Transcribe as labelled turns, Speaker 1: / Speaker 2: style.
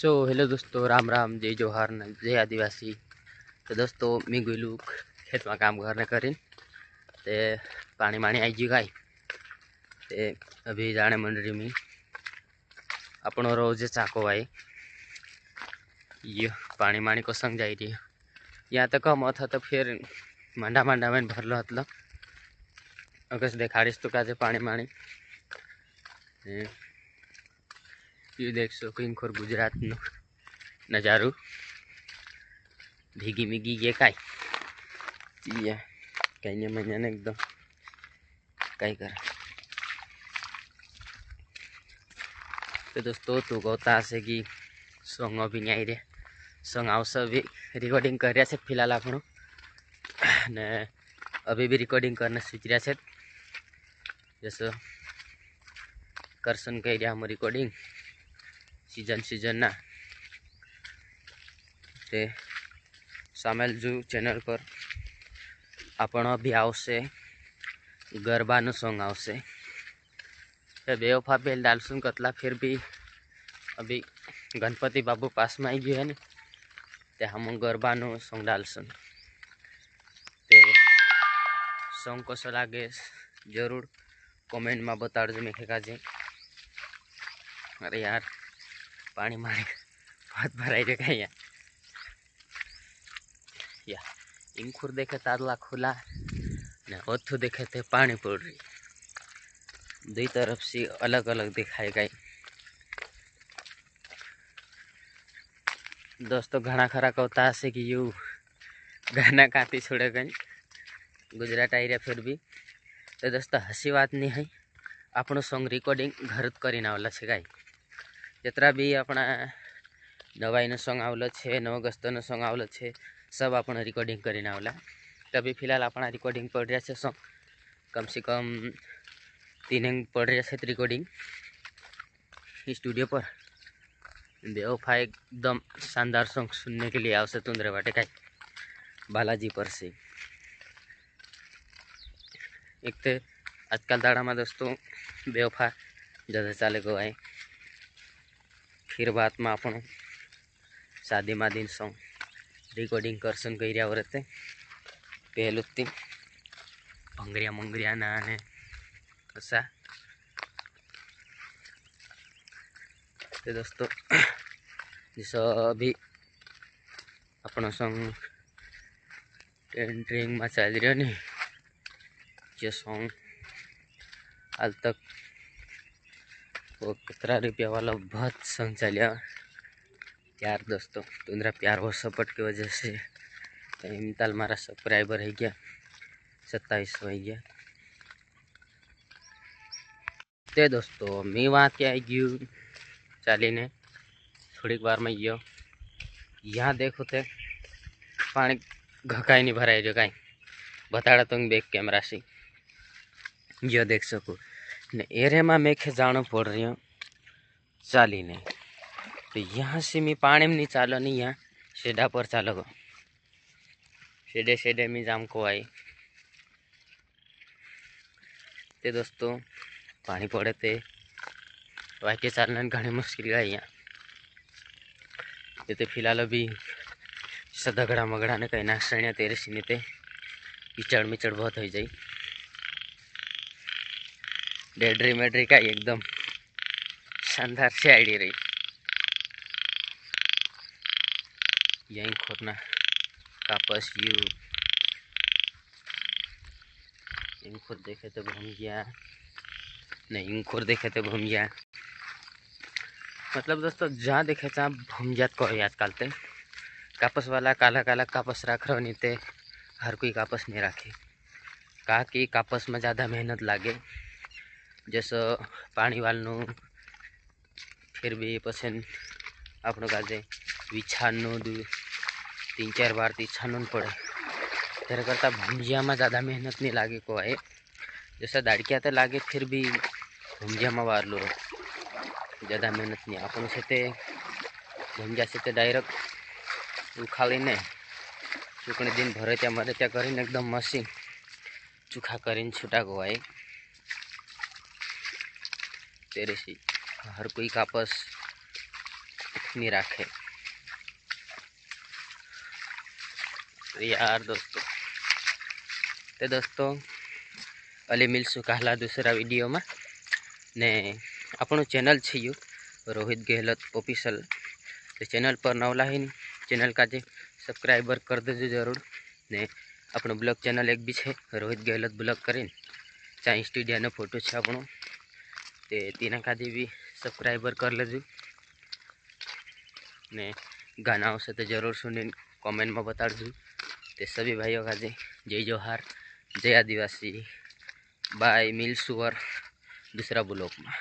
Speaker 1: Hello दोस्तों, राम राम, जय जोहार न जय आदिवासी। तो दोस्तों मी गेलू खेत में काम करने करीन ते पानी माणी आई जी गाय ते अभी जाने मंडरी में अपनो रोज चाको आई ये पानी माणी को संग जाई रही यहाँ तक कम था तो फिर मंडा मंडा में भरलो हतलो अगस देखाड़ीश तो क्या पानी माणी ये देख सको इंखोर गुजरात नो नजारू भीगी मिगी ये काय कहीं महीने एकदम कई कर। तो दोस्तों तू कहता से कि सॉन्ग अभी नहीं आई रे सॉन्ग आवश्य अभी रिकॉर्डिंग कर रहा है फिलहाल आप ने अभी भी रिकॉर्डिंग करना सीख रहा है जैसे करसन कह रहा हम रिकॉर्डिंग सीजन ना ते सामेल जो चैनल पर आपण भी आवशे गरबानु सॉन्ग आवशे बेवफा बेल डालसून कतला फिर भी अभी गणपति बाबू पास में आई गयो है ने ते हम गरबानु सॉन्ग डालसून ते सॉन्ग कसो लागे जरूर कमेंट में बताड़जो मेखे काजे। अरे यार पानी मारे बहुत भराई रे कहीं या इंखुर देखे तादला खुला ने ओथु देखे थे पानी पड़ रही दुई तरफ से अलग अलग दिखाई गई। दोस्तों घना खरा कहता है कि यू गाना काटी छोड़े गई गुजरात आई रहा फिर भी। तो दोस्तों हसी बात नहीं है आपनो सॉन्ग रिकॉर्डिंग घर कर आवला है गाई जतरा भी अपना नवाई सॉन्ग आवल है नव अगस्त सॉन्ग आवल है सब आप रिकॉर्डिंग कर आवला। तभी फिलहाल अपना रिकॉर्डिंग पड़ रहा है सॉन्ग कम से कम 3 पड़ रहा है रिकॉर्डिंग स्टूडियो पर बेवफा एकदम शानदार सॉन्ग सुनने के लिए आवश्यक तुंदरे बाटे का बालाजी पर से। एक तो आजकल दाड़ा में दोस्तों बेवफा ज़्यादा चाले को आए फिर बात में अपन शादी में दिन सॉन्ग रिकॉर्डिंग करसन कई रहा रहते पहलू थी भंगरिया मंगरिया ना ने ऐसा। तो दोस्तों जिस अभी अपना सॉन्ग ट्रेंडिंग में चल रहा नहीं जो सॉन्ग हाल तक वो 15 रुपया वाला बहुत सॉन्ग चलिया यार दोस्तों तुम्हारा प्यार और सपोर्ट की वजह से इमताल मारा सब्सक्राइबर है गया 27 हो गया। ते दोस्तों मैं वहाँ के आई गयू चाली ने थोड़ी बार में गयो यहाँ देखो थे पानी घकाई नहीं भराई जो कहीं बताड़ा तुम बैक कैमरा से यो देख सको ने एरे में मेखे जानो पड़ रही हूँ चाली ने। तो यहाँ से मैं पानी में नहीं चालो नहीं यहाँ शेडा पर चालो गो शेडे शेडे में जाम को आई। ते दोस्तों पानी पड़े थे वाके चालना घनी मुश्किल गई यहाँ ये तो फिलहाल अभी सदगड़ा मगड़ा ने कहीं नाश्ता तेरे सीने ते कीचड़ मिचड़ बहुत हो जाए डेड्री मेड्री का एकदम शानदार से आईडी रही यहीं खोरना कापस यू इंखुर देखे तो घूम गया नहीं इंखुर देखे तो घूम गया मतलब दोस्तों जहाँ देखे तहाँ घूम जात को आजकल ते कापस वाला काला काला कापस रख रहा नहीं ते हर कोई कापस नहीं रखे कहा कि कापस में ज़्यादा मेहनत लागे जैसे पानी वालू फिर भी पसंद अपनों का जे विछानु 3-4 बार तो छानू पड़े तेरे करता भुंजिया में ज़्यादा मेहनत नहीं लागे को है जैसे दाड़किया तो लागे फिर भी भुंजिया में वार लो ज़्यादा मेहनत नहीं अपन से भुंजिया से डायरेक्ट उखाड़ी ने चूकने दिन भरे त्या मरे त्या कर एकदम मशीन चूखा कर छूटा को है तेरे से हर कोई कापस नहीं राखे यार दोस्तों अली मिलशु कहला दूसरा वीडियो में ने आपणु चेनल छे यू रोहित गहलोत ऑफिशियल तो चेनल पर नवला है चेनल का जे सब्सक्राइबर कर दीजिए जरूर ने अपनो ब्लॉग चेनल एक भी है रोहित गहलोत ब्लॉग करीन चाहे स्टूडियो फोटो है आपणो तेना काजे भी सब्सक्राइबर कर लेजो ने गाना आवशे तो जरूर सुनी कमेंट में बताड़जो ते सभी भाइयों का जय जोहार जय आदिवासी बाय मिलशु और दूसरा ब्लॉग में।